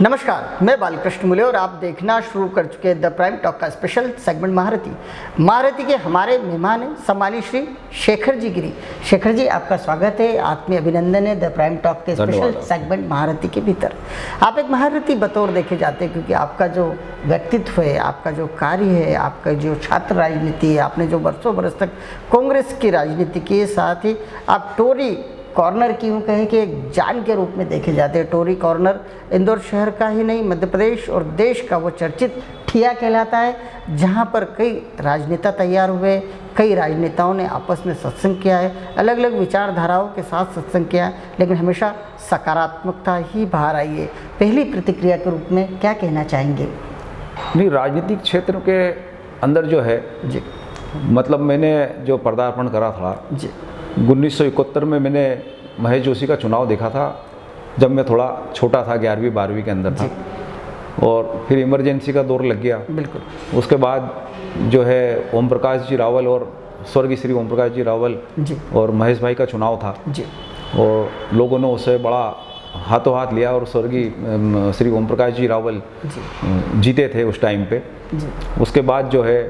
नमस्कार, मैं बालकृष्ण मुले और आप देखना शुरू कर चुके हैं द प्राइम टॉक का स्पेशल सेगमेंट महारथी। महारथी के हमारे मेहमान हैं सम्मानित श्री शेखर जी गिरी। शेखर जी, आपका स्वागत है, आत्मीय अभिनंदन है द प्राइम टॉक के स्पेशल सेगमेंट महारथी के भीतर। आप एक महारथी बतौर देखे जाते हैं क्योंकि आपका जो व्यक्तित्व है, आपका जो कार्य है, आपका जो छात्र राजनीति है, आपने जो बरसों बरस तक कांग्रेस की राजनीति के साथ ही आप टोरी कॉर्नर की यूँ कहें कि एक जान के रूप में देखे जाते हैं। टोरी कॉर्नर इंदौर शहर का ही नहीं, मध्य प्रदेश और देश का वो चर्चित ठिया कहलाता है, जहाँ पर कई राजनेता तैयार हुए, कई राजनेताओं ने आपस में सत्संग किया है, अलग अलग विचारधाराओं के साथ सत्संग किया है, लेकिन हमेशा सकारात्मकता ही बाहर आई है। पहली प्रतिक्रिया के रूप में क्या कहना चाहेंगे? नहीं, राजनीतिक क्षेत्र के अंदर जो है जी, मतलब मैंने जो पदार्पण करा था जी, 1971 में मैंने महेश जोशी का चुनाव देखा था, जब मैं थोड़ा छोटा था, 11वीं 12वीं के अंदर था। और फिर इमरजेंसी का दौर लग गया। बिल्कुल। उसके बाद जो है ओम प्रकाश जी रावल और स्वर्गीय श्री ओम प्रकाश जी रावल जी और महेश भाई का चुनाव था जी, और लोगों ने उसे बड़ा हाथों हाथ लिया और स्वर्गीय श्री ओम प्रकाश जी रावल जीते थे उस टाइम पे। जी, उसके बाद जो है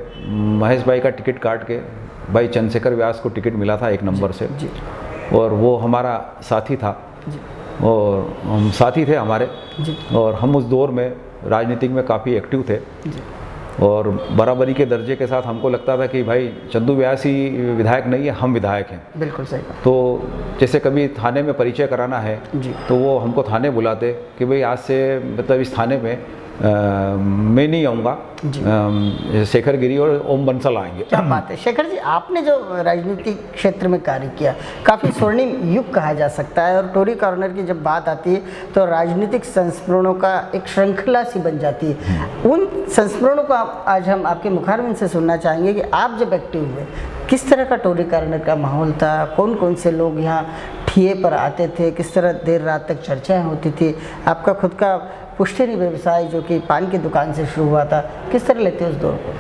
महेश भाई का टिकट काट के भाई चंद्रशेखर व्यास को टिकट मिला था 1 नंबर से जी, और वो हमारा साथी था जी, और हम साथी थे हमारे जी, और हम उस दौर में राजनीतिक में काफ़ी एक्टिव थे जी, और बराबरी के दर्जे के साथ हमको लगता था कि भाई चंदू व्यास ही विधायक नहीं है, हम विधायक हैं। बिल्कुल सही बात। तो जैसे कभी थाने में परिचय कराना है जी, तो वो हमको थाने बुलाते कि भाई आज से मतलब इस थाने में मैं नहीं आऊँगा, शेखर गिरी और ओम बंसल आएंगे। क्या बात है शेखर जी, आपने जो राजनीतिक क्षेत्र में कार्य किया काफ़ी स्वर्णिम युग कहा जा सकता है और टोरी कॉर्नर की जब बात आती है तो राजनीतिक संस्मरणों का एक श्रृंखला सी बन जाती है। उन संस्मरणों को आज हम आपके मुखारबिंद से सुनना चाहेंगे कि आप जब एक्टिव हुए किस तरह का टोरी कॉर्नर का माहौल था, कौन कौन से लोग यहाँ ठिए पर आते थे, किस तरह देर रात तक चर्चाएँ होती थी, आपका खुद का पुश्तैनी व्यवसाय जो कि पान की दुकान से शुरू हुआ था, किस तरह लेते उस दौर को?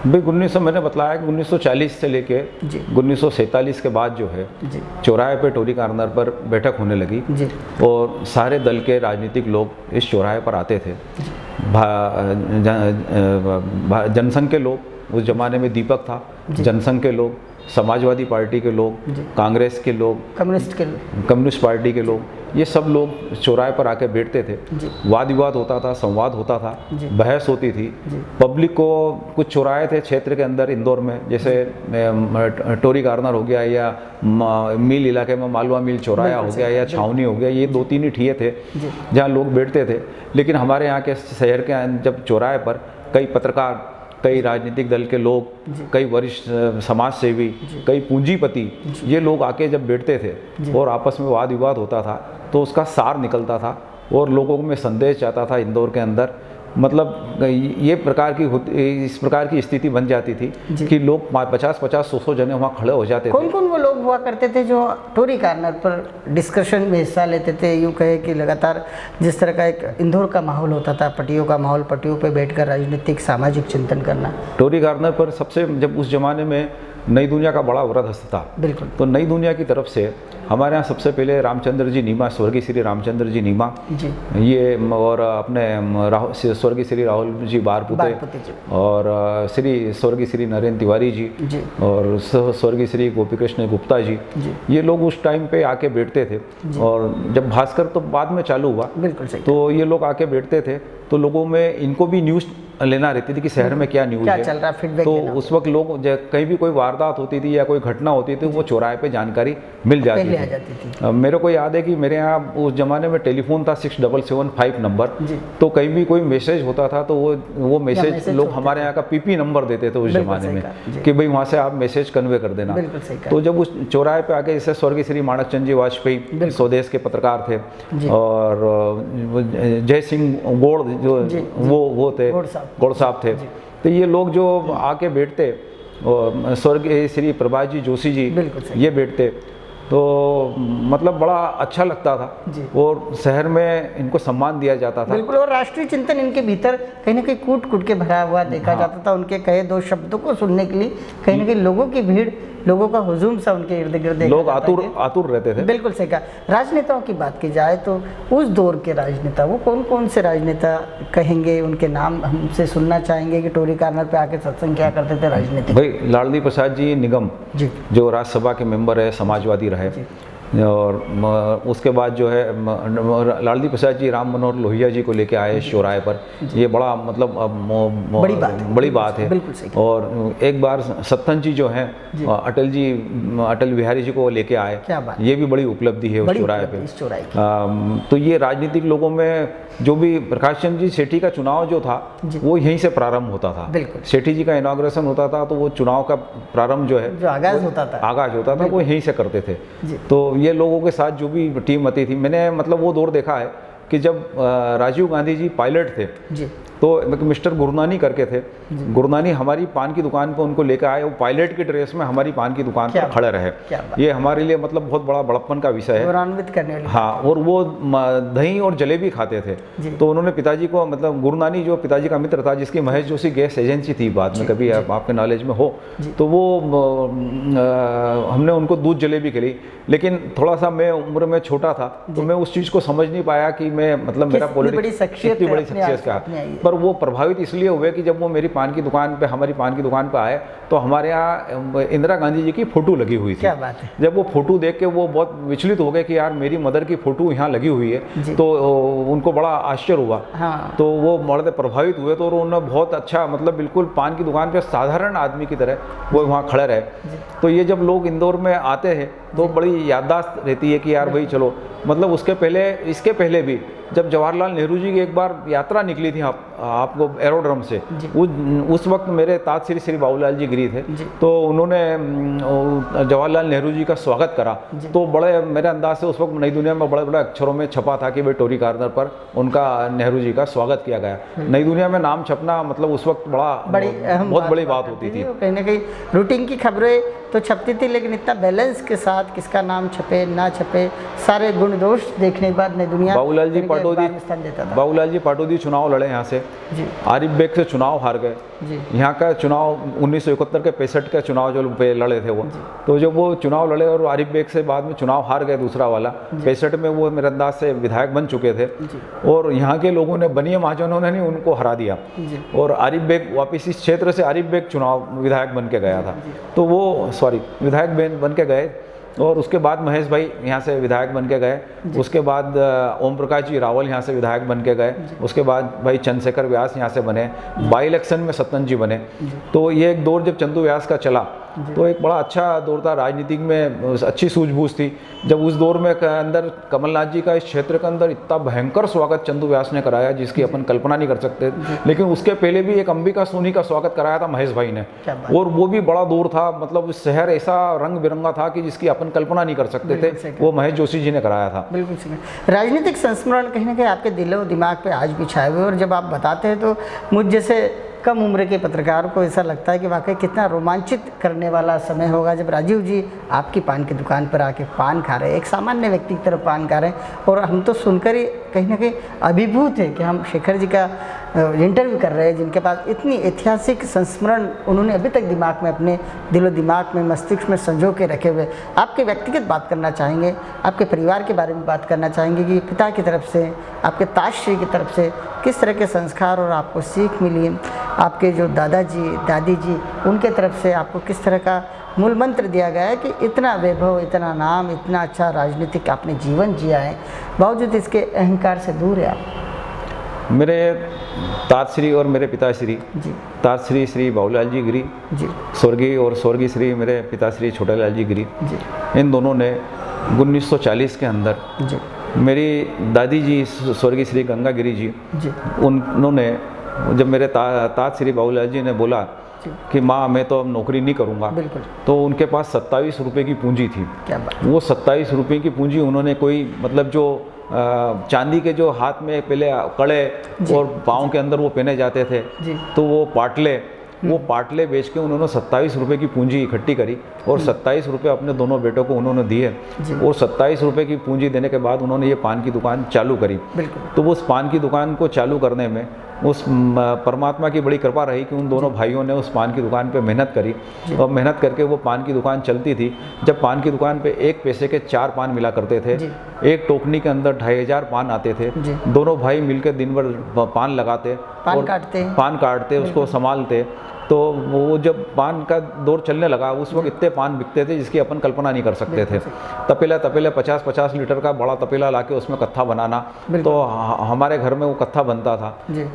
भाई 1900 मैंने बताया कि 1940 से लेके 1947 के बाद जो है जी, चौराहे पे टोरी कॉर्नर पर बैठक होने लगी जी, और सारे दल के राजनीतिक लोग इस चौराहे पर आते थे। जनसंघ के लोग, उस जमाने में दीपक था, जनसंघ के लोग, समाजवादी पार्टी के लोग, कांग्रेस के लोग, कम्युनिस्ट पार्टी के लोग, ये सब लोग चौराहे पर आके बैठते थे। वाद विवाद होता था, संवाद होता था, बहस होती थी। पब्लिक को कुछ चौराहे थे क्षेत्र के अंदर इंदौर में, जैसे टोरी कॉर्नर हो गया या मिल इलाके में मालवा मिल चौराया हो गया या छावनी हो गया, ये 2-3 ही ठिए थे जहाँ लोग बैठते थे। लेकिन हमारे यहाँ के शहर के जब चौराहे पर कई पत्रकार, कई राजनीतिक दल के लोग, कई वरिष्ठ समाज सेवी, कई पूंजीपति, ये लोग आके जब बैठते थे और आपस में वाद विवाद होता था तो उसका सार निकलता था और लोगों में संदेश जाता था इंदौर के अंदर। मतलब ये इस प्रकार की स्थिति बन जाती थी कि लोग 50-50, 100 जने वहाँ खड़े हो जाते थे। कौन कौन वो लोग हुआ करते थे जो टोरी कॉर्नर पर डिस्कशन में हिस्सा लेते थे? यूँ कहे कि लगातार जिस तरह का एक इंदौर का माहौल होता था, पटियों का माहौल, पटियों पे बैठकर राजनीतिक सामाजिक चिंतन करना। टोरी कॉर्नर पर सबसे, जब उस जमाने में नई दुनिया का बड़ा वरदहस्त था, बिल्कुल, तो नई दुनिया की तरफ से हमारे यहाँ सबसे पहले रामचंद्र जी नीमा, स्वर्गीय श्री रामचंद्र जी नीमा जी, ये, और अपने स्वर्गीय श्री राहुल जी बारपुते और स्वर्गीय श्री नरेंद्र तिवारी जी और स्वर्गीय श्री गोपी कृष्ण गुप्ता जी, ये लोग उस टाइम पे आके बैठते थे। और जब भास्कर तो बाद में चालू हुआ, बिल्कुल सही, तो ये लोग आके बैठते थे तो लोगों में इनको भी न्यूज़ लेना रहती थी कि शहर में क्या न्यूज़ है, चल रहा, फीडबैक तो उस वक्त लोग कहीं भी कोई वारदात होती थी या कोई घटना होती थी, वो चौराहे पे जानकारी मिल जाती थी। मेरे को याद है कि मेरे यहाँ उस जमाने में टेलीफोन था 6775 नंबर, तो कहीं भी कोई मैसेज होता था तो वो मैसेज लोग हमारे यहाँ का पीपी नंबर देते थे उस जमाने में कि भाई वहाँ से आप मैसेज कन्वे कर देना। तो जब उस चौराहे पे आके, जैसे स्वर्गीय श्री माणक चंद जी वाजपेयी स्वदेश के पत्रकार थे और जय सिंह गोड़ जो वो थे, गौड़ साहब थे, तो ये लोग जो आके बैठते और स्वर्गीय श्री प्रभाष जी जोशी जी ये बैठते, तो मतलब बड़ा अच्छा लगता था और शहर में इनको सम्मान दिया जाता था। बिल्कुल, और राष्ट्रीय चिंतन इनके भीतर कहीं ना कहीं कूट कूट के भरा हुआ देखा जाता था। उनके कहे दो शब्दों को सुनने के लिए कहीं ना कहीं लोगों की भीड़, लोगों का हुजूम सा उनके इर्द गिर्द देखा लोग जाता आतुर है। आतुर रहते थे। बिल्कुल सही कहा। राजनेताओं की बात की जाए तो उस दौर के राजनेता वो कौन कौन से राजनेता कहेंगे, उनके नाम हमसे सुनना चाहेंगे कि टोरी कार्नर पे आके सत्संग क्या करते थे राजनीति? भाई लालजी प्रसाद जी निगम जी जो राज्यसभा के मेंबर है, समाजवादी रहे, और उसके बाद जो है लालजी प्रसाद जी राम मनोहर लोहिया जी को लेके आए चौराहे पर। ये बड़ा मतलब बड़ी बात है। बिल्कुल सही। और एक बार सत्तन जी जो हैं अटल बिहारी जी को लेके आए, क्या बात। ये भी बड़ी उपलब्धि है उस चौराहे पे। इस चौराहे की। तो ये राजनीतिक लोगों में जो भी प्रकाश चंद्र जी सेठी का चुनाव जो था वो यहीं से प्रारंभ होता था। बिल्कुल। सेठी जी का इनॉग्रेशन होता था तो वो चुनाव का प्रारंभ जो है, जो आगाज होता था वो यहीं से करते थे। तो ये लोगों के साथ जो भी टीम आती थी, मैंने मतलब वो दौर देखा है कि जब राजीव गांधी जी पायलट थे जी, तो मिस्टर गुरनानी करके थे, गुरनानी हमारी पान की दुकान पे उनको लेकर आए, वो पायलट की ड्रेस में हमारी पान की दुकान पर खड़े रहे। ये हमारे लिए मतलब बहुत बड़ा बड़प्पन का विषय है, गौरवान्वित करने वाली। हाँ, और वो दही और जलेबी खाते थे। तो उन्होंने पिताजी को, मतलब गुरनानी जो पिताजी का मित्र था, जिसकी महेश जोशी गैस एजेंसी थी, बाद में कभी आपके नॉलेज में हो तो वो हमने उनको दूध जलेबी खिलाई। लेकिन थोड़ा सा मैं उम्र में छोटा था तो मैं उस चीज़ को समझ नहीं पाया कि मैं मतलब मेरा पॉलिटिक्स इतनी बड़ी शख्सियत का, पर वो प्रभावित इसलिए हुए कि जब वो मेरी पान की दुकान पे, हमारी पान की दुकान पे आए तो हमारे यहाँ इंदिरा गांधी जी की फ़ोटो लगी हुई थी। क्या बात है। जब वो फ़ोटो देख के वो बहुत विचलित हो गए कि यार मेरी मदर की फ़ोटो यहाँ लगी हुई है, तो उनको बड़ा आश्चर्य हुआ। हाँ। तो वो बड़े प्रभावित हुए, तो उन्होंने बहुत अच्छा, मतलब बिल्कुल पान की दुकान पे साधारण आदमी की तरह वो वहाँ खड़े रहे। तो ये जब लोग इंदौर में आते हैं तो बड़ी याददाश्त रहती है कि यार भाई चलो, मतलब इसके पहले भी जब जवाहरलाल नेहरू जी की एक बार यात्रा निकली थी आपको एरोड्रम से, उस वक्त मेरे ताज श्री बाबूलाल जी गिरी थे, तो उन्होंने जवाहरलाल नेहरू जी का स्वागत करा। तो बड़े मेरे अंदाज से उस वक्त नई दुनिया में बड़े बड़े अक्षरों में छपा था कि भाई टोरी कार्नर पर उनका नेहरू जी का स्वागत किया गया। नई दुनिया में नाम छपना मतलब उस वक्त बहुत बड़ी बात होती थी। कहीं ना कहीं रूटीन की खबरें तो छपती थी, लेकिन इतना बैलेंस के साथ किसका नाम छपे ना छपे, सारे गुण दोष देखने के बाद नई दुनिया बाबूलाल जी पाटोदी चुनाव लड़े यहाँ से, आरिफ बेग से चुनाव हार गए। यहाँ का चुनाव 1971 के 65 का चुनाव जो लड़े थे वो, तो जब वो चुनाव लड़े और आरिफ बेग से बाद में चुनाव हार गए दूसरा वाला, 65 में वो मेरे अंदाज से विधायक बन चुके थे, और यहाँ के लोगों ने, बनिया महाजनों ने नहीं उनको हरा दिया, और आरिफ बेग वापिस इस क्षेत्र से आरिफ बेग चुनाव विधायक बन के गया था, तो वो विधायक बन के गए। और उसके बाद महेश भाई यहाँ से विधायक बन के गए, उसके बाद ओम प्रकाश जी रावल यहाँ से विधायक बन के गए, उसके बाद भाई चंद्रशेखर व्यास यहाँ से बने, बाई इलेक्शन में सत्तन जी बने। तो ये एक दौर जब चंदू व्यास का चला तो एक बड़ा अच्छा दौर था, राजनीतिक में अच्छी सूझबूझ थी। जब उस दौर में अंदर कमलनाथ जी का इस क्षेत्र के अंदर इतना भयंकर स्वागत चंदू व्यास ने कराया जिसकी अपन कल्पना नहीं कर सकते, लेकिन उसके पहले भी एक अंबिका सोनी का स्वागत कराया था महेश भाई ने, और वो भी बड़ा दौर था, मतलब शहर ऐसा रंग बिरंगा था कि जिसकी अपन कल्पना नहीं कर सकते थे, वो महेश जोशी जी ने कराया था। बिल्कुल सही। राजनीतिक संस्मरण कहीं ना कहीं आपके दिलो दिमाग पे आज भी छाए हुए, और जब आप बताते हैं तो मुझ जैसे कम उम्र के पत्रकार को ऐसा लगता है कि वाकई कितना रोमांचित करने वाला समय होगा जब राजीव जी आपकी पान की दुकान पर आके पान खा रहे हैं, एक सामान्य व्यक्ति की तरह पान खा रहे हैं, और हम तो सुनकर ही कहीं ना कहीं अभिभूत है कि हम शेखर जी का इंटरव्यू कर रहे हैं, जिनके पास इतनी ऐतिहासिक संस्मरण उन्होंने अभी तक दिमाग में, अपने दिलो दिमाग में, मस्तिष्क में संजो के रखे हुए। आपके व्यक्तिगत बात करना चाहेंगे, आपके परिवार के बारे में बात करना चाहेंगे कि पिता की तरफ से, आपके ताजश्री की तरफ से किस तरह के संस्कार और आपको सीख मिली, आपके जो दादाजी दादी जी उनके तरफ से आपको किस तरह का मूल मंत्र दिया गया है कि इतना वैभव, इतना नाम, इतना अच्छा राजनीतिक आपने जीवन जिया है, बावजूद इसके अहंकार से दूर है आप? मेरे ताजश्री और मेरे पिताश्री जी, ताजश्री श्री बाबूलाल जी गिरी जी, स्वर्गीय श्री मेरे पिताश्री छोटेलाल जी गिरी जी, इन दोनों ने 1940 के अंदर जी, मेरी दादी जी स्वर्गीय श्री गंगा गिरी जी उन्होंने, जब मेरे ताजश्री बाबूलाल जी ने बोला कि माँ मैं तो अब नौकरी नहीं करूँगा, तो उनके पास 27 रुपये की पूंजी थी। क्या बात? वो 27 रुपये की पूंजी उन्होंने कोई, मतलब जो चांदी के जो हाथ में पहले कड़े और पाँव के अंदर वो पहने जाते थे, तो वो पाटले बेच के उन्होंने 27 रुपये की पूंजी इकट्ठी करी, और 27 रुपये अपने दोनों बेटों को उन्होंने दिए, और 27 रुपये की पूंजी देने के बाद उन्होंने ये पान की दुकान चालू करी। तो वो उस पान की दुकान को चालू करने में उस परमात्मा की बड़ी कृपा रही कि उन दोनों भाइयों ने उस पान की दुकान पे मेहनत करी और मेहनत करके वो पान की दुकान चलती थी। जब पान की दुकान पे 1 पैसे के 4 पान मिला करते थे, एक टोकनी के अंदर 2500 पान आते थे। दोनों भाई मिलकर दिन भर पान लगाते, पान काटते, उसको संभालते। तो वो जब पान का दौर चलने लगा, उस वक्त इतने पान बिकते थे जिसकी अपन कल्पना नहीं कर सकते थे। तपेला 50-50 लीटर का बड़ा तपेला लाके उसमें कत्था बनाना, तो हमारे घर में वो कत्था बनता था।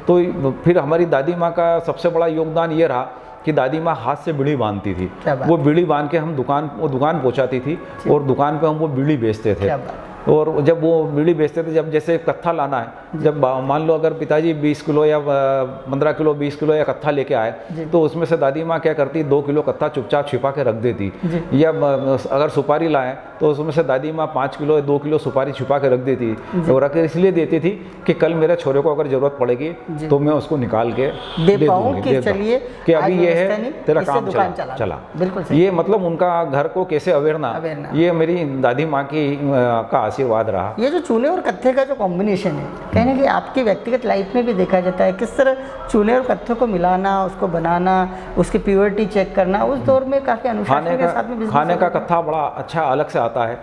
तो फिर हमारी दादी माँ का सबसे बड़ा योगदान ये रहा कि दादी माँ हाथ से बीड़ी बांधती थी। वो बीड़ी बांध के हम दुकान पहुँचाती थी और दुकान पे हम वो बीड़ी बेचते थे। और जब वो बीड़ी बेचते थे, जब जैसे कत्था लाना है, जब मान लो अगर पिताजी 20 किलो या 15 किलो 20 किलो या कत्था लेके आए, तो उसमें से दादी माँ क्या करती, 2 किलो कत्था चुपचाप छिपा के रख देती। या अगर सुपारी लाए तो उसमें से दादी माँ 5 किलो या 2 किलो सुपारी छिपा के रख देती। और रख इसलिए देती थी कि कल मेरे छोरे को अगर ज़रूरत पड़ेगी तो मैं उसको निकाल के दे दूँगी, कि अभी ये है तेरा काम चला। बिल्कुल ये मतलब उनका घर को कैसे अवेरना, ये मेरी दादी माँ की का आशीर्वाद रहा। ये जो चूने और कत्थे का जो कॉम्बिनेशन है, कहने कि आपकी व्यक्तिगत लाइफ में भी देखा जाता है, किस तरह चूने और कत्थे को मिलाना, उसको बनाना, उसकी प्योरिटी चेक करना, उस दौर में काफ़ी अनुशासन के साथ में खाने का कत्था बड़ा अच्छा अलग से आता है,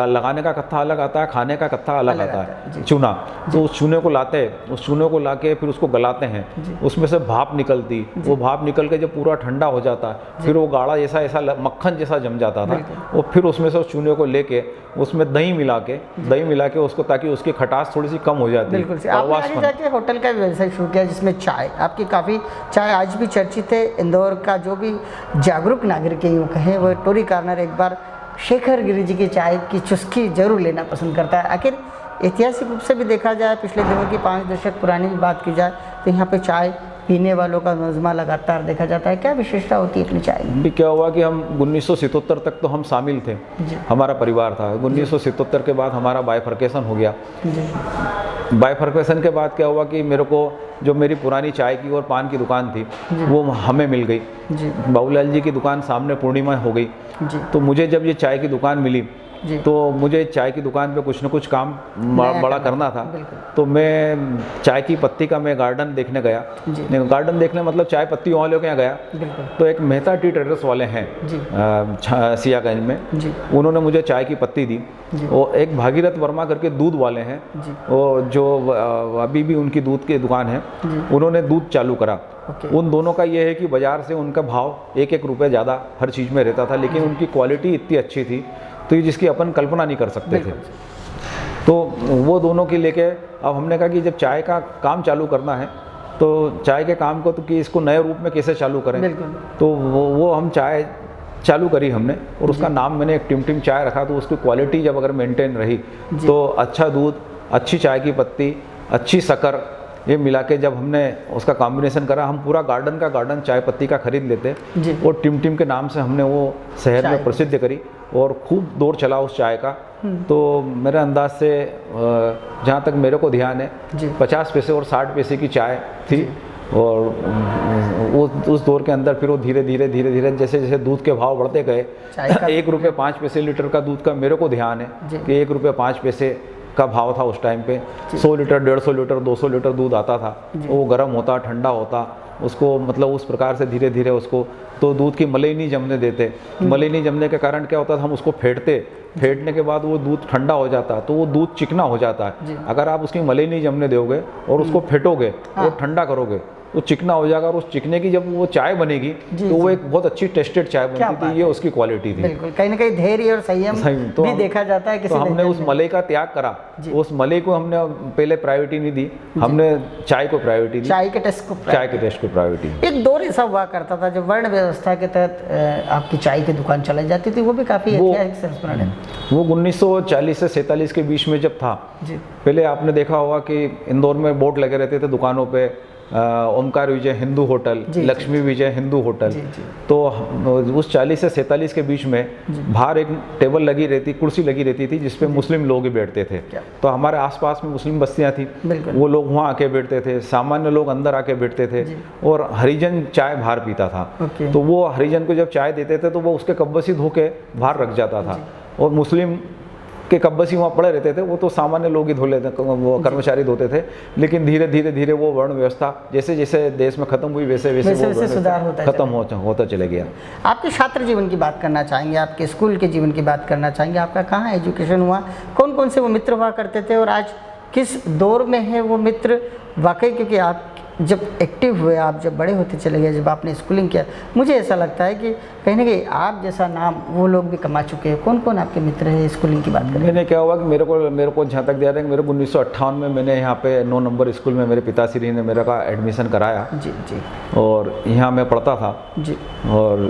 लगाने का कत्था अलग आता है, खाने का कत्था अलग आता है। चूना, तो उस चूने को लाते, उस चूने को लाके फिर उसको गलाते हैं, उसमें से भाप निकलती, वो भाप निकल के जब पूरा ठंडा हो जाता है, फिर वो गाढ़ा जैसा ऐसा मक्खन जैसा जम जाता था। और फिर उसमें से उस चूने को लेके उसमें दही मिला के उसको, ताकि उसकी खटास थोड़ी सी कम हो जाती है। बिल्कुल। आपने आगे जाके होटल का व्यवसाय शुरू किया जिसमें चाय, आपकी काफ़ी चाय आज भी चर्चित है। इंदौर का जो भी जागरूक नागरिक है, यूँ कहें, वो टोरी कॉर्नर एक बार शेखर गिरी जी की चाय की चुस्की जरूर लेना पसंद करता है। आखिर ऐतिहासिक रूप से भी देखा जाए, पिछले दिनों की 5 दशक पुरानी भी बात की जाए, तो यहाँ पे चाय पीने वालों का मजमा लगातार देखा जाता है। क्या विशेषता होती है अपनी चाय में? भी क्या हुआ कि हम 1977 तक तो हम शामिल थे, हमारा परिवार था। 1977 के बाद हमारा बाइफर्केशन हो गया। बाइफर्केशन के बाद क्या हुआ कि मेरे को जो मेरी पुरानी चाय की और पान की दुकान थी वो हमें मिल गई। बाबूलाल जी की दुकान सामने पूर्णिमा हो गई। तो मुझे जब ये चाय की दुकान मिली तो मुझे चाय की दुकान पे कुछ न कुछ काम बड़ा करना था। तो मैं चाय की पत्ती का मैं गार्डन देखने गया। गार्डन देखने मतलब चाय पत्ती वालों के यहाँ गया, तो एक मेहता टी ट्रेडर्स वाले हैं सियागंज में, उन्होंने मुझे चाय की पत्ती दी। और एक भागीरथ वर्मा करके दूध वाले हैं, और जो अभी भी उनकी दूध की दुकान है, उन्होंने दूध चालू करा। उन दोनों का ये है कि बाज़ार से उनका भाव 1-1 रुपये ज़्यादा हर चीज़ में रहता था, लेकिन उनकी क्वालिटी इतनी अच्छी थी तो ये जिसकी अपन कल्पना नहीं कर सकते थे। तो वो दोनों के लेके अब हमने कहा कि जब चाय का काम चालू करना है तो चाय के काम को तो कि इसको नए रूप में कैसे चालू करें। तो वो हम चाय चालू करी हमने, और उसका नाम मैंने एक टिम चाय रखा। तो उसकी क्वालिटी जब अगर मेंटेन रही तो अच्छा दूध, अच्छी चाय की पत्ती, अच्छी शक्कर, ये मिला के जब हमने उसका कॉम्बिनेशन करा, हम पूरा गार्डन चाय पत्ती का खरीद लेते और टिम के नाम से हमने वो शहर में प्रसिद्ध करी और खूब दौर चला उस चाय का। तो मेरे अंदाज से जहाँ तक मेरे को ध्यान है 50 पैसे और 60 पैसे की चाय थी। और उस दौर के अंदर फिर वो धीरे धीरे जैसे दूध के भाव बढ़ते गए, 1 रुपये 5 पैसे लीटर का दूध का मेरे को ध्यान है कि 1 रुपये 5 पैसे का भाव था उस टाइम पे। 100 लीटर 150 लीटर 200 लीटर दूध आता था, वो गर्म होता, ठंडा होता, उसको मतलब उस प्रकार से धीरे धीरे उसको, तो दूध की मलाई नहीं जमने देते। मलाई नहीं जमने के कारण क्या होता था, हम उसको फेंटने के बाद वो दूध ठंडा हो जाता, तो वो दूध चिकना हो जाता है। अगर आप उसकी मलाई नहीं जमने दोगे और उसको फेंटोगे और ठंडा करोगे, वो चिकना हो जाएगा। और उस चिकने की जब वो चाय बनेगी तो वो एक बहुत अच्छी टेस्टेड चाय बनती थी। ये उसकी क्वालिटी थी। बिल्कुल, कहीं ना कहीं धैर्य और संयम तो भी देखा जाता है। तो हमने उस मलाई का त्याग करा, उस मलाई को हमने पहले प्रायोरिटी नहीं दी, हमने चाय को प्रायोरिटी दी, चाय के टेस्ट को प्रायोरिटी। एक दौर ऐसा हुआ करता था जब वर्ण व्यवस्था के तहत आपकी चाय की दुकान चलाई जाती थी, वो भी काफ़ी ऐतिहासिक संस्मरण है। वो 1940 से 47 के बीच में जब था, पहले आपने देखा होगा कि इंदौर में बोर्ड लगे रहते थे दुकानों पे, ओमकार विजय हिंदू होटल, लक्ष्मी विजय हिंदू होटल। तो उस 40 से 47 के बीच में बाहर एक टेबल लगी रहती, कुर्सी लगी रहती थी जिसपे मुस्लिम लोग ही बैठते थे। तो हमारे आसपास में मुस्लिम बस्तियां थी, वो लोग वहाँ आके बैठते थे, सामान्य लोग अंदर आके बैठते थे, और हरिजन चाय बाहर पीता था। तो वो हरिजन को जब चाय देते थे तो वो उसके कब्बसी धो के बाहर रख जाता था, और मुस्लिम के कब्बसी वहाँ पड़े रहते थे, वो तो सामान्य लोग ही धो लेते, वो कर्मचारी धोते थे। लेकिन धीरे धीरे वो वर्ण व्यवस्था जैसे जैसे देश में खत्म हुई वैसे वो सुधार खत्म होता चले गया। आपके छात्र जीवन की बात करना चाहेंगे, आपके स्कूल के जीवन की बात करना चाहेंगे, आपका कहाँ एजुकेशन हुआ, कौन कौन से वो मित्र हुआ करते थे और आज किस दौर में है वो मित्र वाकई? क्योंकि आप जब एक्टिव हुए, आप जब बड़े होते चले गए, जब आपने स्कूलिंग किया, मुझे ऐसा लगता है कि कहीं ना कहीं आप जैसा नाम वो लोग भी कमा चुके हैं। कौन कौन आपके मित्र हैं स्कूलिंग की बात करें? मैंने क्या हुआ कि मेरे को जहाँ तक याद है कि मेरे को 1958 में मैंने यहाँ पे 9 नंबर स्कूल में मेरे पिताश्री ने मेरा का एडमिशन कराया जी जी, और यहाँ मैं पढ़ता था जी, और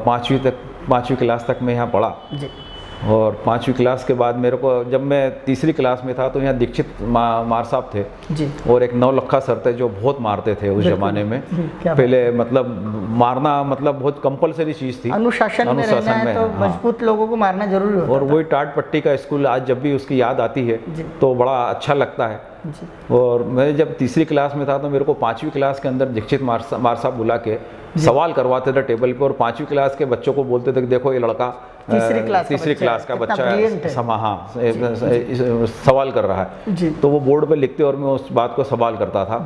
5वीं क्लास तक मैं यहाँ पढ़ा जी। और 5वीं क्लास के बाद मेरे को, जब मैं तीसरी क्लास में था तो यहाँ दीक्षित मार साहब थे जी, और एक नौलखा सर थे जो बहुत मारते थे उस जमाने में। पहले मतलब मारना मतलब बहुत कंपलसरी चीज़ थी, अनुशासन में रहना है तो मजबूत लोगों को मारना जरूरी होता और वही टाट पट्टी का स्कूल आज जब भी उसकी याद आती है तो बड़ा अच्छा लगता है। और मैं जब तीसरी क्लास में था तो मेरे को 5वीं क्लास के अंदर दीक्षित मार साहब बुला के सवाल करवाते थे टेबल पे, और 5वीं क्लास के बच्चों को बोलते थे कि देखो ये लड़का तीसरी क्लास का बच्चा है, सवाल कर रहा है। तो वो बोर्ड पे लिखते और मैं उस बात को सवाल करता था।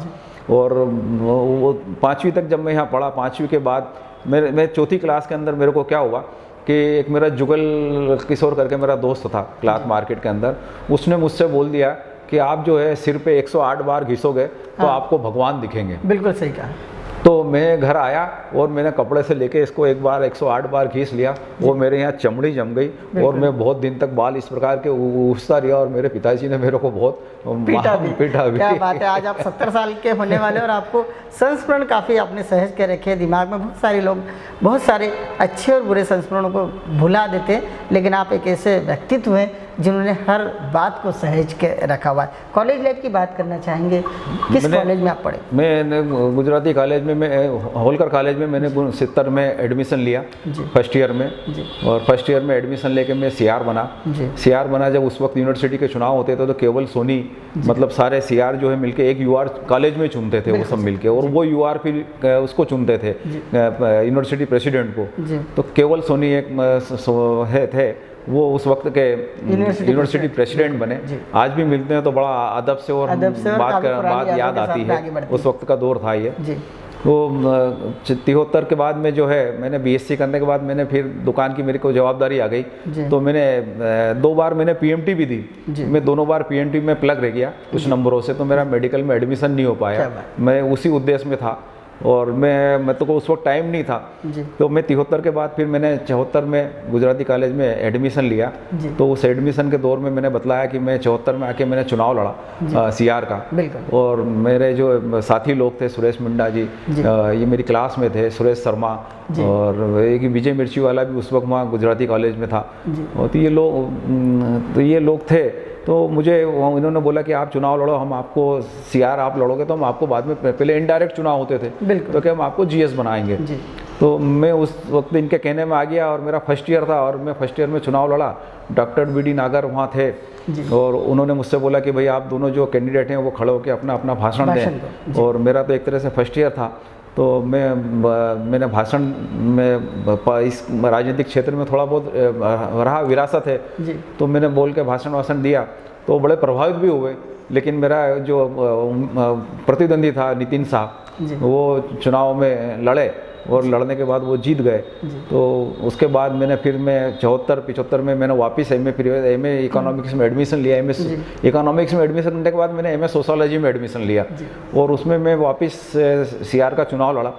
और वो 5वीं तक जब मैं यहाँ पढ़ा, 5वीं के बाद मैं चौथी क्लास के अंदर मेरे को क्या हुआ कि एक मेरा जुगल किशोर करके मेरा दोस्त था क्लास मार्केट के अंदर, उसने मुझसे बोल दिया कि आप जो है सिर पे 108 बार घिसोगे तो आपको भगवान दिखेंगे। बिल्कुल सही कहा। तो मैं घर आया और मैंने कपड़े से लेके इसको एक बार 108 बार घीस लिया, वो मेरे यहाँ चमड़ी जम गई और मैं बहुत दिन तक बाल इस प्रकार के उठता रहा और मेरे पिताजी ने मेरे को बहुत पीटा भी। क्या बात है, आज आप 70 साल के होने वाले और आपको संस्मरण काफ़ी आपने सहज के रखे दिमाग में। बहुत सारे लोग बहुत सारे अच्छे और बुरे संस्मरणों को भुला देते हैं, लेकिन आप एक ऐसे व्यक्तित्व हैं जिन्होंने हर बात को सहेज के रखा हुआ है। कॉलेज लाइफ की बात करना चाहेंगे, किस कॉलेज में आप पढ़े? मैं गुजराती कॉलेज में, मैं होलकर कॉलेज में मैंने 70 में एडमिशन लिया फर्स्ट ईयर में। और फर्स्ट ईयर में एडमिशन लेके मैं सीआर बना। जब उस वक्त यूनिवर्सिटी के चुनाव होते थे तो केवल सोनी मतलब सारे सीआर जो है मिलके एक यूआर कॉलेज में चुनते थे वो सब मिलके, और वो यूआर फिर उसको चुनते थे यूनिवर्सिटी प्रेसिडेंट को। तो केवल सोनी एक थे, वो उस वक्त के यूनिवर्सिटी प्रेसिडेंट बने। आज भी मिलते हैं तो बड़ा अदब से और बात याद आती है, उस वक्त का दौर था ये। तो 73 के बाद में जो है मैंने बीएससी करने के बाद मैंने फिर दुकान की मेरे को जवाबदारी आ गई, तो मैंने 2 बार मैंने पीएमटी भी दी। मैं दोनों बार पीएमटी में प्लग रह गया कुछ नंबरों से, तो मेरा मेडिकल में एडमिशन नहीं हो पाया। मैं उसी उद्देश्य में था और मैं तो उस वक्त टाइम नहीं था। तो मैं 73 के बाद फिर मैंने 74 में गुजराती कॉलेज में एडमिशन लिया। तो उस एडमिशन के दौर में मैंने बतलाया कि मैं 74 में आके मैंने चुनाव लड़ा सीआर का, और मेरे जो साथी लोग थे सुरेश मुंडा जी, ये मेरी क्लास में थे, सुरेश शर्मा, और एक विजय मिर्ची वाला भी उस वक्त वहाँ गुजराती कॉलेज में था। और तो ये लोग थे। तो मुझे इन्होंने बोला कि आप चुनाव लड़ो, हम आपको सीआर आप लड़ोगे तो हम आपको बाद में, पहले इनडायरेक्ट चुनाव होते थे तो क्या हम आपको जीएस बनाएंगे। तो मैं उस वक्त इनके कहने में आ गया और मेरा फर्स्ट ईयर था और मैं फर्स्ट ईयर में चुनाव लड़ा। डॉक्टर बीडी नागर वहाँ थे और उन्होंने मुझसे बोला कि भाई आप दोनों जो कैंडिडेट हैं वो खड़े होकर अपना भाषण दें। और मेरा तो एक तरह से फर्स्ट ईयर था, तो मैंने भाषण में इस राजनीतिक क्षेत्र में थोड़ा बहुत रहा, विरासत है, तो मैंने बोल के भाषण दिया तो बड़े प्रभावित भी हुए। लेकिन मेरा जो प्रतिद्वंदी था नितिन साहब, वो चुनाव में लड़े और लड़ने के बाद वो जीत गए। तो उसके बाद मैं 74-75 में मैंने वापस एमए इकोनॉमिक्स में एडमिशन लिया। इकोनॉमिक्स में एडमिशन करने के बाद मैंने एमए सोशियोलॉजी में एडमिशन लिया और उसमें मैं वापस सीआर का चुनाव लड़ा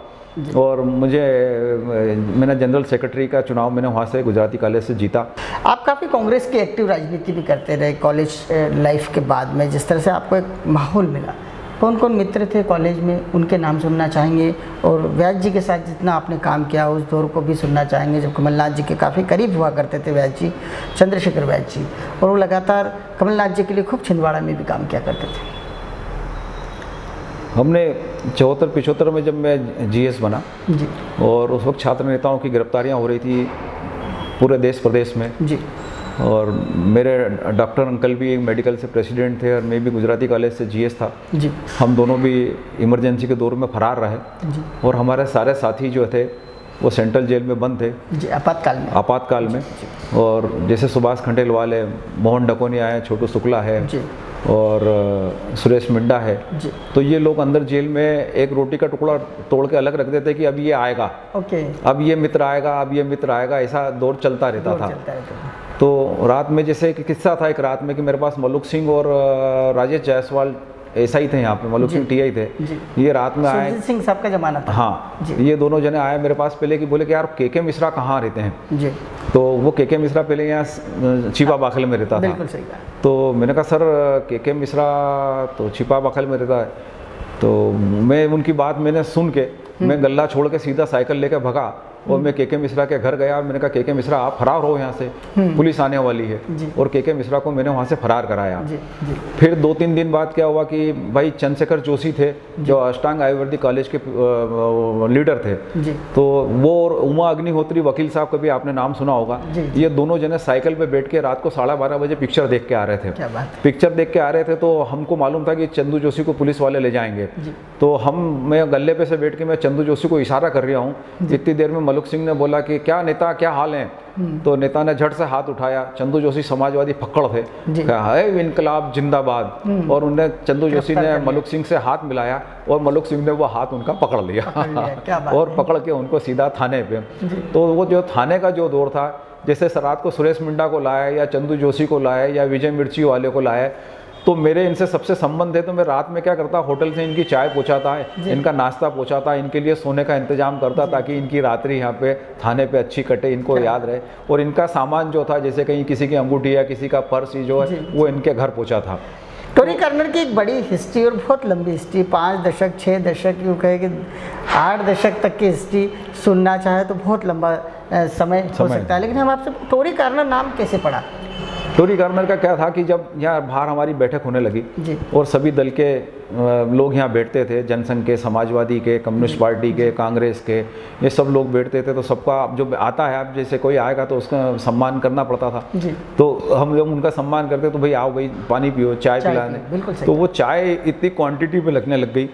और मैंने जनरल सेक्रेटरी का चुनाव मैंने वहाँ से गुजराती कॉलेज से जीता। आप काफ़ी कांग्रेस की एक्टिव राजनीति भी करते रहे कॉलेज लाइफ के बाद में, जिस तरह से आपको एक माहौल मिला, कौन कौन मित्र थे कॉलेज में, उनके नाम सुनना चाहेंगे, और व्यास जी के साथ जितना आपने काम किया उस दौर को भी सुनना चाहेंगे जब कमलनाथ जी के काफ़ी करीब हुआ करते थे व्यास जी, चंद्रशेखर व्यास जी, और वो लगातार कमलनाथ जी के लिए खूब छिंदवाड़ा में भी काम किया करते थे। हमने 74-75 में जब मैं जीएस बना जी, और उस वक्त छात्र नेताओं की गिरफ्तारियाँ हो रही थी पूरे देश प्रदेश में जी, और मेरे डॉक्टर अंकल भी एक मेडिकल से प्रेसिडेंट थे और मैं भी गुजराती कॉलेज से जीएस था जी। हम दोनों भी इमरजेंसी के दौर में फरार रहे जी। और हमारे सारे साथी जो थे वो सेंट्रल जेल में बंद थे जी, आपातकाल में। और जैसे सुभाष खंडेलवाल है, मोहन डकोनिया है, छोटू शुक्ला है जी, और सुरेश मिंडा है जी, तो ये लोग अंदर जेल में एक रोटी का टुकड़ा तोड़ के अलग रख देते कि अब ये आएगा, ओके, अब ये मित्र आएगा, अब ये मित्र आएगा, ऐसा दौर चलता रहता था। चलता है तो रात में जैसे एक किस्सा था एक रात में कि मेरे पास मलुक सिंह और राजेश जायसवाल ऐसा ही थे यहाँ पे, मलुक सिंह टीआई थे। ये रात में आए, सुरजीत सिंह साहब का जमाना था। हाँ, ये दोनों जने आए मेरे पास पहले कि बोले कि यार के मिश्रा कहाँ रहते हैं जी, तो वो के मिश्रा पहले यहाँ छिपा बाखल में रहता था। बिल्कुल सही कहा। तो मैंने कहा सर के मिश्रा तो छिपा बाखल में रहता है। तो मैं उनकी बात मैंने सुन के मैं गल्ला छोड़ के सीधा साइकिल लेके भगा और मैं के मिश्रा के घर गया। मैंने कहा के मिश्रा आप फरार हो यहाँ से, पुलिस आने वाली है। और के मिश्रा को मैंने वहाँ से फरार कराया। जी, जी, फिर 2-3 दिन बाद क्या हुआ कि भाई चंद्रशेखर जोशी थे जो अष्टांग आयुर्वेदी कॉलेज के लीडर थे, जी, तो वो और उमा अग्निहोत्री वकील साहब का भी आपने नाम सुना होगा। ये दोनों जने साइकिल पे बैठ के रात को 12:30 बजे पिक्चर देख के आ रहे थे। क्या बात। पिक्चर देख के आ रहे थे तो हमको मालूम था कि चंदू जोशी को पुलिस वाले ले जाएंगे। तो मैं गल्ले पे से बैठ के मैं चंदू जोशी को इशारा कर रहा हूँ। इतनी देर में मलुक सिंह ने बोला कि क्या नेता, क्या हाल है? तो नेता ने झट से हाथ उठाया। चंदू जोशी समाजवादी फक्कड़ थे, कहा है इनकलाब जिंदाबाद। और उन्हें चंदू जोशी ने मलुक सिंह से हाथ मिलाया और मलुक सिंह ने वो हाथ उनका पकड़ लिया और पकड़ के उनको सीधा थाने पे। तो वो जो थाने का जो दौर था, जैसे रात को सुरेश मिंडा को लाया या चंदू जोशी को लाया या विजय मिर्ची वाले को लाया, तो मेरे इनसे सबसे संबंध है। तो मैं रात में क्या करता, होटल से इनकी चाय पहुंचाता है, इनका नाश्ता पहुंचाता, इनके लिए सोने का इंतजाम करता ताकि इनकी रात्रि यहाँ पे थाने पे अच्छी कटे, इनको याद रहे। और इनका सामान जो था, जैसे कहीं किसी की अंगूठी या किसी का पर्स जो है वो इनके घर पहुँचा था। टोनी कार्नर की एक बड़ी हिस्ट्री और बहुत लंबी हिस्ट्री, 5 दशक 6 दशक, यूँ कहे कि 8 दशक तक की हिस्ट्री सुनना चाहे तो बहुत लंबा समय हो सकता है। लेकिन हम आपसे टोनी कार्नर नाम कैसे पड़ा? टोनी कार्नर का क्या था कि जब यहाँ बाहर हमारी बैठक होने लगी और सभी दल के लोग यहाँ बैठते थे, जनसंघ के, समाजवादी के, कम्युनिस्ट पार्टी के, कांग्रेस के, ये सब लोग बैठते थे। तो सबका जो आता है, आप जैसे कोई आएगा तो उसका सम्मान करना पड़ता था। तो हम जब उनका सम्मान करते तो भाई आओ भाई पानी पियो, चाय पिलाने। तो वो चाय इतनी क्वांटिटी पे लगने लग गई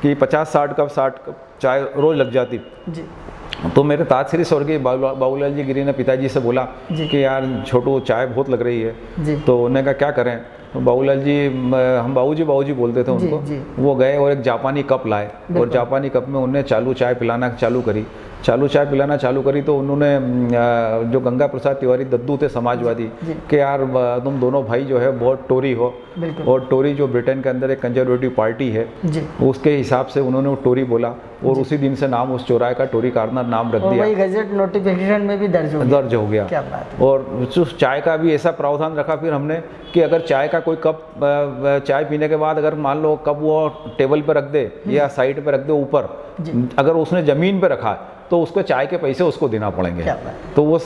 कि 50-60 कप चाय रोज लग जाती। तो मेरे ताजश्री स्वर्गीय बाबूलाल जी गिरी ने पिताजी से बोला कि यार छोटू चाय बहुत लग रही है। तो उन्होंने कहा क्या करें? तो बाबूलाल जी, हम बाबूजी बोलते थे उनको, वो गए और एक जापानी कप लाए और जापानी कप में उन्होंने चाय पिलाना चालू करी। तो उन्होंने जो गंगा प्रसाद तिवारी दद्दू थे समाजवादी कि यार तुम दोनों भाई जो है बहुत टोरी हो, और टोरी जो ब्रिटेन के अंदर एक कंजर्वेटिव पार्टी है, उसके हिसाब से उन्होंने वो टोरी बोला और उसी दिन से नाम उस चौराहे का टोरी कार्नर नाम रख दिया। गजट नोटिफिकेशन में भी दर्ज हो गया। क्या बात। और चाय का भी ऐसा प्रावधान रखा फिर हमने कि अगर चाय का कोई कप, चाय पीने के बाद अगर मान लो कप वो टेबल पर रख दे या साइड पे रख दे ऊपर, अगर उसने ज़मीन पे रखा तो उसको चाय के पैसे उसको देना पड़ेंगे। तो वो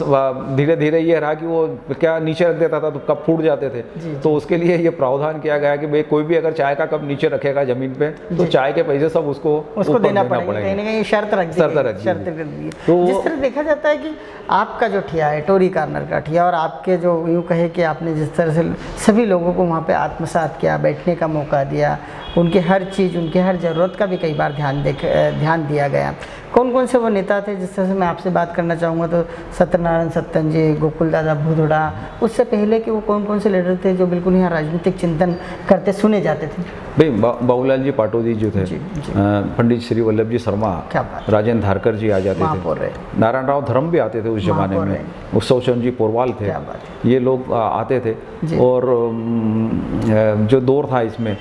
धीरे धीरे ये रहा कि वो क्या नीचे रख देता था तो कप फूट जाते थे। तो उसके लिए ये प्रावधान किया गया कि भाई कोई भी अगर चाय का कप नीचे रखेगा ज़मीन पे तो चाय के पैसे सब उसको देना पड़ेगा। कहीं ना कहीं शर्त रख दी। तो जिस तरह देखा जाता है कि आपका जो ठिया है टोनी कार्नर का ठिया, और आपके जो यूँ कहे कि आपने जिस तरह से सभी लोगों को वहाँ पे आत्मसात किया, बैठने का मौका दिया, उनके हर चीज़, उनके हर ज़रूरत का भी कई बार ध्यान दिया गया। कौन कौन से वो नेता थे? जिस तरह से मैं आपसे बात करना चाहूँगा तो सत्यनारायण सत्तन जी, गोकुल दादा भूतोड़ा, उससे पहले कि वो कौन कौन से लीडर थे जो बिल्कुल यहाँ राजनीतिक चिंतन करते सुने जाते थे? भाई बाबूलाल जी पाटोदी जो थे, पंडित श्री वल्लभ जी शर्मा, राजेंद्र धारकर जी आ जाते थे, नारायण राव धर्म भी आते थे उस जमाने में, उत्सव चंद्र जी पोरवाल थे, ये लोग आते थे। और जो दौर था इसमें,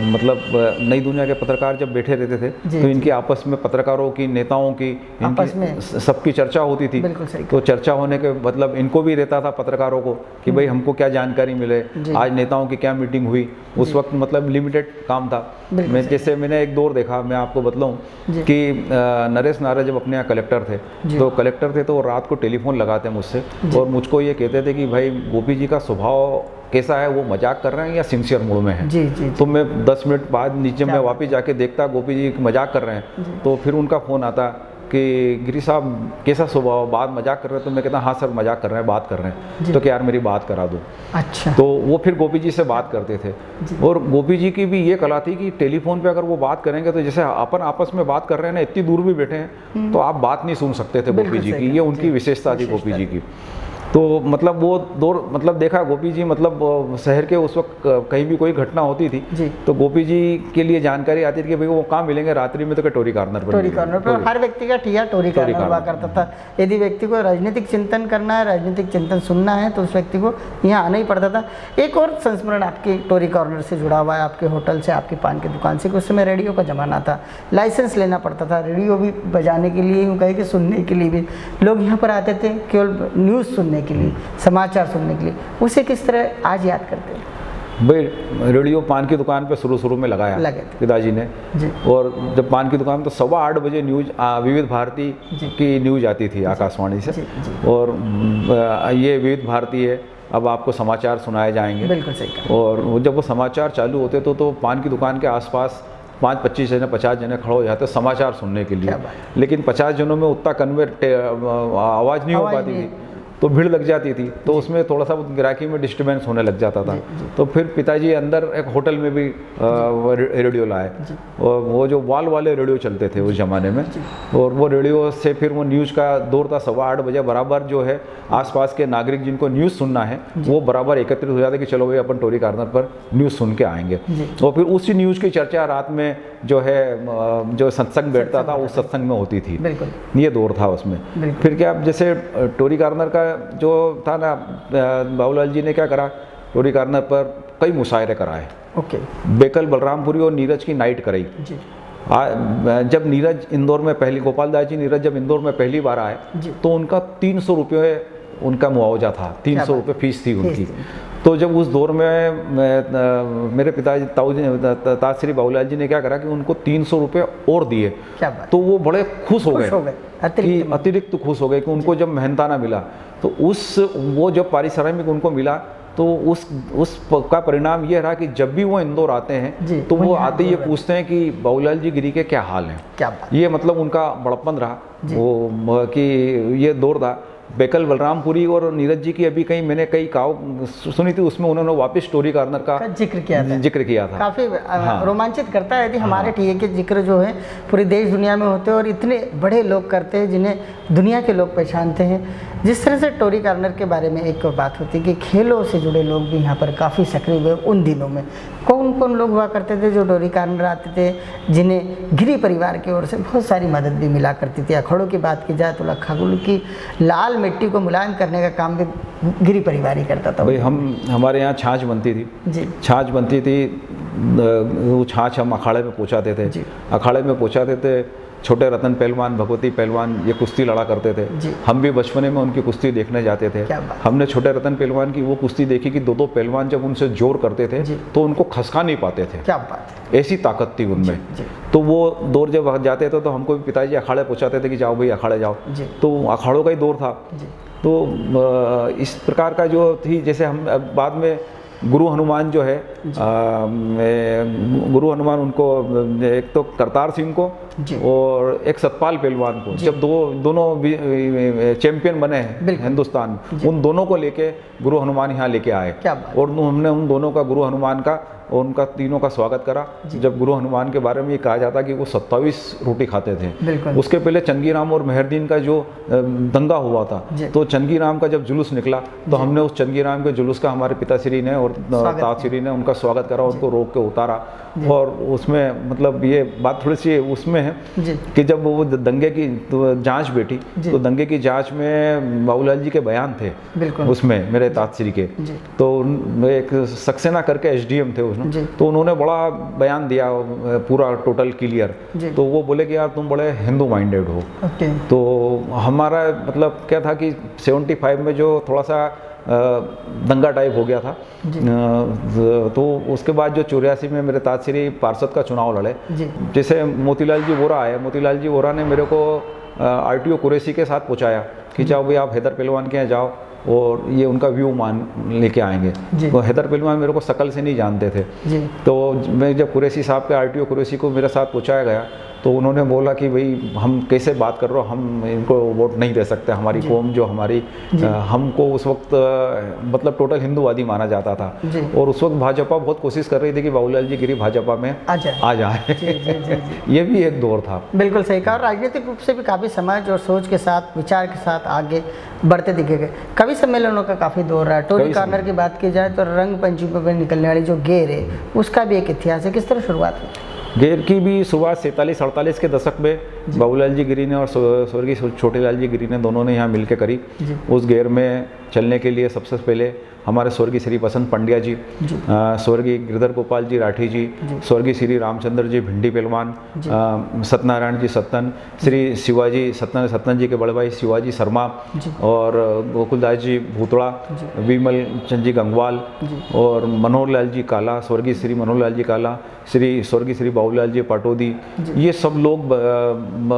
मतलब नई दुनिया के पत्रकार जब बैठे रहते थे तो इनकी आपस में पत्रकारों की, नेताओं की, इनकी सबकी चर्चा होती थी। तो चर्चा होने के मतलब इनको भी रहता था पत्रकारों को कि भाई हमको क्या जानकारी मिले, आज नेताओं की क्या मीटिंग हुई। उस वक्त मतलब लिमिटेड काम था। जैसे मैंने एक दौर देखा, मैं आपको बतलाऊं कि नरेश नारद जब अपने यहाँ कलेक्टर थे तो रात को टेलीफोन लगाते मुझसे और मुझको ये कहते थे कि भाई गोपी जी का स्वभाव कैसा है, वो मजाक कर रहे हैं या सिंसियर मूड में है। तो मैं 10 मिनट बाद नीचे में वापस जाके देखता गोपी जी मजाक कर रहे हैं, तो फिर उनका फ़ोन आता कि गिरी साहब कैसा स्वभाव, बात मजाक कर रहे हैं? तो मैं कहता हाँ सर मजाक कर रहे हैं, बात कर रहे हैं। तो क्या यार मेरी बात करा दो। अच्छा। तो वो फिर गोपी जी से बात करते थे। और गोपी जी की भी ये कला थी कि टेलीफोन पे अगर वो बात करेंगे तो जैसे अपन आपस में बात कर रहे हैं ना, इतनी दूर भी बैठे हैं तो आप बात नहीं सुन सकते थे गोपी जी की। ये उनकी विशेषता थी गोपी जी की। तो मतलब वो दौर, मतलब देखा गोपी जी, मतलब शहर के उस वक्त कहीं भी कोई घटना होती थी तो गोपी जी के लिए जानकारी आती थी कि भाई वो कहाँ मिलेंगे रात्रि में, तो टोरी कॉर्नर पर। टोरी कॉर्नर पर हर व्यक्ति का ठिया टोरी कॉर्नर हुआ करता था। यदि व्यक्ति को राजनीतिक चिंतन करना है, राजनीतिक चिंतन सुनना है, तो उस व्यक्ति को यहाँ आना ही पड़ता था। एक और संस्मरण आपके टोरी कॉर्नर से जुड़ा हुआ है, आपके होटल से, आपकी पान की दुकान से। उस समय रेडियो का ज़माना था, लाइसेंस लेना पड़ता था रेडियो भी बजाने के लिए, यूँ कहे कि सुनने के लिए भी लोग यहाँ पर आते थे केवल न्यूज़ सुनने के लिए, समाचार सुनने के लिए। उसे किस तरह आज याद करते हैं? भाई रेडियो पान की दुकान पे शुरू में लगाया पिताजी ने जी। और जब पान की दुकान तो 8:15 बजे न्यूज विविध भारती की न्यूज आती थी आकाशवाणी से जी। और ये विविध भारती है, अब आपको समाचार सुनाए जाएंगे। बिल्कुल सही। और जब वो समाचार चालू होते तो पान की दुकान के आसपास 5-25 जने 50 जने खड़े हो जाते समाचार सुनने के लिए। लेकिन 50 जनों में उतना कन्वर्ट आवाज़ नहीं हो पाती थी, तो भीड़ लग जाती थी, तो उसमें थोड़ा सा ग्राहकी में डिस्टर्बेंस होने लग जाता था। तो फिर पिताजी अंदर एक होटल में भी रेडियो लाए, और वो जो वॉल वाले रेडियो चलते थे उस ज़माने में, और वो रेडियो से फिर वो न्यूज़ का दौर था। 8:15 बजे बराबर जो है आसपास के नागरिक जिनको न्यूज़ सुनना है वो बराबर एकत्रित हो जाते कि चलो भाई अपन टोरी कॉर्नर पर न्यूज़ सुन के आएंगे। और फिर उसी न्यूज़ की चर्चा रात में जो है जो सत्संग बैठता था उस सत्संग में होती थी। ये दौर था उसमें। फिर क्या जैसे टोरी कॉर्नर का जो था ना, बाबूलाल जी ने क्या करा, टोरी कॉर्नर पर कई मुशायरे कराए। बेकल बलरामपुरी और नीरज की नाइट कराई। जब नीरज इंदौर में गोपाल दास जी नीरज जब इंदौर में पहली बार आए तो उनका 300 रुपये उनका मुआवजा था, 300 रुपये फीस थी उनकी। तो जब उस दौर में मेरे पिताजी ताजश्री बाबूलाल जी ने क्या करा कि उनको 300 रुपये और दिए, तो वो बड़े खुश हो गए कि अतिरिक्त खुश हो गए कि उनको जब मेहनताना मिला। तो वो जब पारिश्रमिक उनको मिला तो उस का परिणाम ये रहा कि जब भी वो इंदौर आते हैं तो वो आते ये पूछते हैं कि बाबूलाल जी गिरी के क्या हाल हैं। ये मतलब उनका बड़प्पन रहा वो कि ये दौर था। बेकल बलरामपुरी और नीरज जी की अभी मैंने कई सुनी थी, उसमें उन्होंने वापस टोरी कॉर्नर का जिक्र किया था। काफ़ी रोमांचित करता है यदि हमारे ठिये के जिक्र जो है पूरी देश दुनिया में होते हैं और इतने बड़े लोग करते हैं जिन्हें दुनिया के लोग पहचानते हैं। जिस तरह से टोरी कॉर्नर के बारे में एक बात होती है कि खेलों से जुड़े लोग भी यहाँ पर काफ़ी सक्रिय हुए उन दिनों में। कौन कौन लोग हुआ करते थे जो टोरी कॉर्नर आते थे, जिन्हें गिरी परिवार की ओर से बहुत सारी मदद भी मिला करती थी? अखाड़ों की बात की जाए तो लखागुल की लाल मिट्टी को मुलायम करने का काम भी गिरी परिवार ही करता था। भाई हमारे यहाँ छाछ बनती थी जी, छाछ बनती थी। वो छाछ हम अखाड़े में पहुँचाते थे, अखाड़े में पहुँचाते थे। छोटे रतन पहलवान, भगवती पहलवान ये कुश्ती लड़ा करते थे। हम भी बचपने में उनकी कुश्ती देखने जाते थे। हमने छोटे रतन पहलवान की वो कुश्ती देखी कि दो पहलवान जब उनसे जोर करते थे तो उनको खसका नहीं पाते थे। क्या बात, ऐसी ताकत थी उनमें। तो वो दौर जब जाते थे तो हमको भी पिताजी अखाड़े पहुँचाते थे कि जाओ भाई अखाड़े जाओ। तो अखाड़ों का ही दौर था। तो इस प्रकार का जो थी, जैसे हम बाद में गुरु हनुमान जो है, गुरु हनुमान उनको एक तो करतार सिंह को और एक सतपाल पहलवान को, जब दोनों चैंपियन बने हैं हिंदुस्तान, उन दोनों को लेके गुरु हनुमान यहाँ लेके आए और हमने उन दोनों का, गुरु हनुमान का और उनका तीनों का स्वागत करा। जब गुरु हनुमान के बारे में ये कहा जाता कि वो 27 रोटी खाते थे। उसके पहले चंगीराम और मेहरदीन का जो दंगा हुआ था, तो चंगीराम का जब जुलूस निकला तो हमने उस चंगीराम के जुलूस का हमारे पिताश्री ने और ताजश्री ने उनका स्वागत करा, उनको रोक के उतारा। और उसमें मतलब ये बात थोड़ी सी उसमें है कि जब वो दंगे की जांच बैठी तो दंगे की जांच में बाबूलाल जी के बयान थे उसमें, मेरे ताजश्री के। तो एक सक्सेना करके एसडीएम थे उसमें, तो उन्होंने बड़ा बयान दिया पूरा टोटल क्लियर। तो वो बोले कि यार तुम बड़े हिंदू माइंडेड हो। तो हमारा मतलब क्या था कि 75 में जो थोड़ा सा दंगा टाइप हो गया था, तो उसके बाद जो 84 में मेरे ताजश्री पार्षद का चुनाव लड़े, जैसे मोतीलाल जी वोरा आए, मोतीलाल जी वोरा ने मेरे को आरटीओ कुरैशी के साथ पहुंचाया कि जाओ भाई आप हैदर पहलवान के यहाँ जाओ और ये उनका व्यू मान लेके आएंगे। तो हैदर पहलवान मेरे को शकल से नहीं जानते थे जी। तो मैं जब कुरैशी साहब के RTO कुरैशी को मेरे साथ पूछाया गया तो उन्होंने बोला कि भाई हम कैसे बात कर रहे हो, हम इनको वोट नहीं दे सकते, हमारी कौम जो हमारी हमको उस वक्त मतलब टोटल हिंदूवादी माना जाता था और उस वक्त भाजपा बहुत कोशिश कर रही थी कि बाबूलाल जी गिरी भाजपा में आ जाए। ये भी एक दौर था। बिल्कुल सही कहा। राजनीतिक रूप से भी काफ़ी समझ और सोच के साथ, विचार के साथ आगे बढ़ते दिखे गए। कवि सम्मेलनों का काफ़ी दौर रहा है। टोरी कॉर्नर की बात की जाए तो रंग पंचमी पर निकलने वाली जो गेर है उसका भी एक इतिहास है, किस तरह शुरुआत हुई? गेर की भी शुरुआत 47-48 के दशक में बाबूलाल जी गिरी ने और स्वर्गीय छोटेलाल जी गिरी ने दोनों ने यहाँ मिलकर करी। उस गेर में चलने के लिए सबसे पहले हमारे स्वर्गीय श्री बसंत पंड्या जी, स्वर्गीय गिरधर गोपाल जी राठी जी, स्वर्गीय श्री रामचंद्र जी भिंडी पहलवान, सत्यनारायण जी सत्तन, श्री शिवाजी सत्तन जी के बड़े भाई शिवाजी शर्मा और गोकुलदास जी भूतड़ा, विमल चंद जी गंगवाल और मनोहर लाल जी काला, स्वर्गीय श्री मनोहर लाल जी काला, स्वर्गीय श्री बाबूलाल जी पाटोदी, ये सब लोग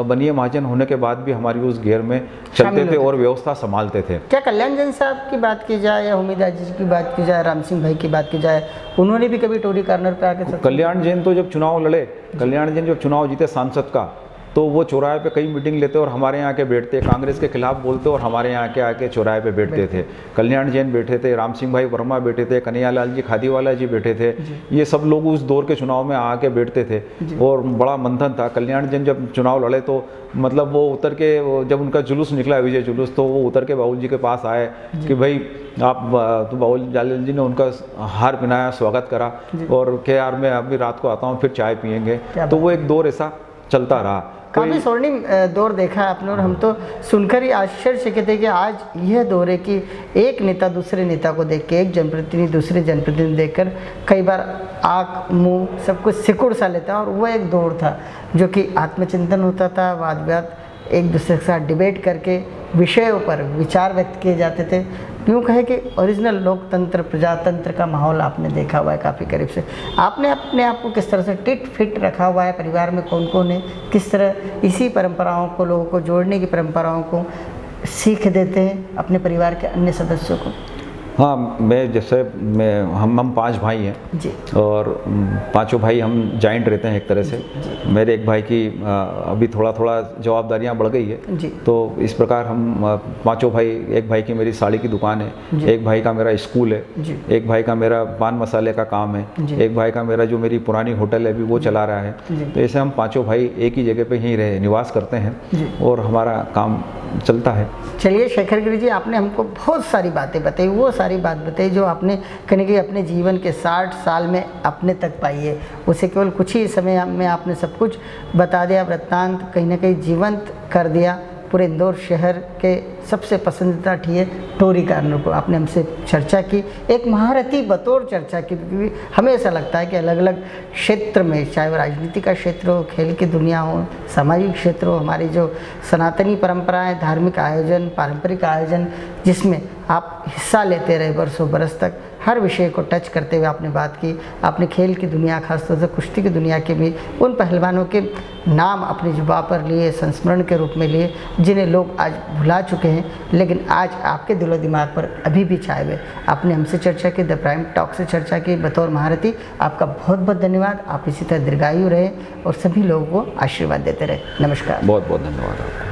बनिए महाजन होने के बाद भी हमारी उस घेर में चलते थे और व्यवस्था संभालते थे। क्या कल्याण जैन साहब की बात की जाए या उम्मीद जी की बात की जाए, राम सिंह भाई की बात की जाए, उन्होंने भी कभी टोरी कॉर्नर पे आके कल्याण जैन तो जब चुनाव लड़े, कल्याण जैन जब चुनाव जीते सांसद का तो वो चौराहे पे कई मीटिंग लेते और हमारे यहाँ के बैठते, कांग्रेस के खिलाफ बोलते और हमारे यहाँ के आके चौराहे पे बैठते थे। कल्याण जैन बैठे थे, राम सिंह भाई वर्मा बैठे थे, कन्हैयालाल जी खादीवाला जी बैठे थे, ये सब लोग उस दौर के चुनाव में आके बैठते थे और बड़ा मंथन था। कल्याण जैन जब चुनाव लड़े तो मतलब वो उतर के, जब उनका जुलूस निकला विजय जुलूस, तो वो उतर के बाबूल जी के पास आए कि भाई आप, तो बाबूलाल जी ने उनका हार पहनाया, स्वागत करा और के यार मैं अभी रात को आता हूँ फिर चाय पियेंगे। तो वो एक दौर ऐसा चलता रहा। काफ़ी स्वर्णिम दौर देखा है आपने और हम तो सुनकर ही आश्चर्यचकित है कि आज यह दौर है कि एक नेता दूसरे नेता को देख के, एक जनप्रतिनिधि दूसरे जनप्रतिनिधि देखकर कई बार आँख मुंह सब कुछ सिकुड़ सा लेता है। और वह एक दौर था जो कि आत्मचिंतन होता था, वाद विवाद एक दूसरे के साथ डिबेट करके विषयों पर विचार व्यक्त किए जाते थे। यूँ कहे कि ओरिजिनल लोकतंत्र प्रजातंत्र का माहौल आपने देखा हुआ है काफ़ी करीब से। आपने अपने आप को किस तरह से टिट फिट रखा हुआ है? परिवार में कौन कौन है? किस तरह इसी परंपराओं को, लोगों को जोड़ने की परंपराओं को सीख देते हैं अपने परिवार के अन्य सदस्यों को? हाँ, मैं जैसे हम 5 भाई हैं जी और पांचों भाई हम जॉइंट रहते हैं एक तरह से। मेरे एक भाई की अभी थोड़ा जवाबदारियां बढ़ गई है जी। तो इस प्रकार हम पांचों भाई, एक भाई की मेरी साड़ी की दुकान है, एक भाई का मेरा स्कूल है, एक भाई का मेरा पान मसाले का काम है, एक भाई का मेरा जो मेरी पुरानी होटल है अभी वो चला रहा है। तो ऐसे हम पाँचों भाई एक ही जगह पर ही निवास करते हैं और हमारा काम चलता है। चलिए शेखर गिरी जी, आपने हमको बहुत सारी बातें बताई, वो सारी बात बताई जो आपने कहीं कि अपने जीवन के 60 साल में अपने तक पाई है। उसे केवल कुछ ही समय में आपने सब कुछ बता दिया, वृत्तांत कहीं ना कहीं जीवंत कर दिया। पूरे इंदौर शहर के सबसे पसंदीदा ठिए टोरी कॉर्नर को आपने हमसे चर्चा की, एक महारथी बतौर चर्चा की, क्योंकि हमें ऐसा लगता है कि अलग अलग क्षेत्र में, चाहे वो राजनीति का क्षेत्र हो, खेल की दुनिया हो, सामाजिक क्षेत्र हो, हमारी जो सनातनी परंपराएं, धार्मिक आयोजन, पारंपरिक आयोजन जिसमें आप हिस्सा लेते रहे बरसों बरस तक, हर विषय को टच करते हुए आपने बात की। आपने खेल की दुनिया, खासतौर से कुश्ती की दुनिया के भी उन पहलवानों के नाम अपनी जुबान पर लिए, संस्मरण के रूप में लिए, जिन्हें लोग आज भुला चुके हैं लेकिन आज आपके दिलो दिमाग पर अभी भी छाए हुए। आपने हमसे चर्चा की, द प्राइम टॉक से चर्चा की बतौर महारथी। आपका बहुत बहुत धन्यवाद। आप इसी तरह दीर्घायु रहे और सभी लोगों को आशीर्वाद देते रहे। नमस्कार। बहुत बहुत धन्यवाद।